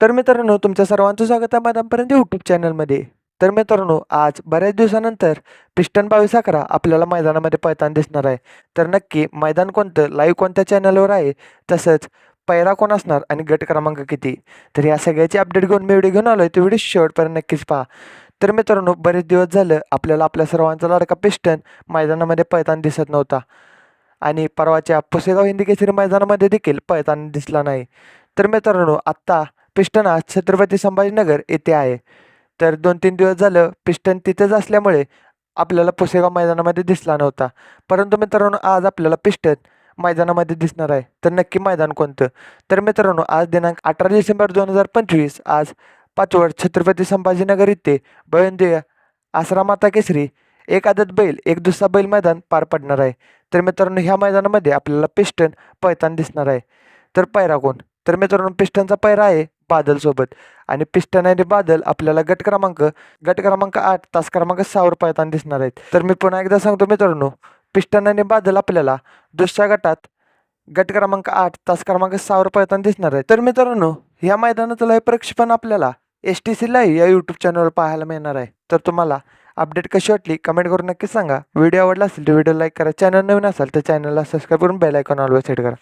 तर मित्रांनो, तुमच्या सर्वांचं स्वागत आहे मैदानपर्यंत यूट्यूब चॅनलमध्ये. तर मित्रांनो, आज बऱ्याच दिवसानंतर पिस्टन 2211 आपल्याला मैदानामध्ये पळताना दिसणार आहे. तर नक्की मैदान कोणतं, लाईव्ह कोणत्या चॅनलवर आहे, तसंच पैरा कोण असणार आणि गट क्रमांक किती. तर या सगळ्याची अपडेट घेऊन मी व्हिडिओ घेऊन आलो आहे. तो व्हिडिओ शेवटपर्यंत नक्कीच पहा. तर मित्रांनो, बरेच दिवस झालं आपल्याला आपल्या सर्वांचा लाडका पिस्टन मैदानामध्ये पळताना दिसत नव्हता आणि परवाच्या पुसेगाव हिंदी केसरी मैदानामध्ये देखील पळताना दिसला नाही. तर मित्रांनो, आत्ता पिस्टन आज छत्रपती संभाजीनगर येथे आहे. तर 2-3 दिवस झालं पिस्टन तिथेच असल्यामुळे आपल्याला पुसेगाव मैदानामध्ये दिसला नव्हता. परंतु मित्रांनो, आज आपल्याला पिस्टन मैदानामध्ये दिसणार आहे. तर नक्की मैदान कोणतं? तर मित्रांनो, आज दिनांक 18 डिसेंबर 2025 आज 5 छत्रपती संभाजीनगर येथे भव्य आसरा केसरी एक आदत बैल एक दुसरा बैल मैदान पार पडणार आहे. तर मित्रांनो, ह्या मैदानामध्ये आपल्याला पिस्टन पळताना दिसणार आहे. तर पायरा कोण? तर मित्रांनो, पिस्टनचा पायरा आहे बादलसोबत आणि पिस्टन आणि बादल आपल्याला गट क्रमांक 8 तास क्रमांक 6 पळताना दिसणार आहेत. तर मी पुन्हा एकदा सांगतो मित्रांनो, पिस्टन आणि बादल आपल्याला दुसऱ्या गटात गट क्रमांक 8 तास क्रमांक 6 पळताना दिसणार आहे. तर मित्रांनो, ह्या मैदानाचं लाईव्ह प्रक्षेपण आपल्याला STC लाईव्ह या यूट्यूब चॅनलवर पाहायला मिळणार आहे. तर तुम्हाला अपडेट कशी वाटली कमेंट करून नक्की सांगा. व्हिडिओ आवडला असेल तर व्हिडिओ लाईक करा. चॅनल नवीन असाल तर चॅनलला सबस्क्राईब करून बेल आयकॉन ऑलवेज सेट करा.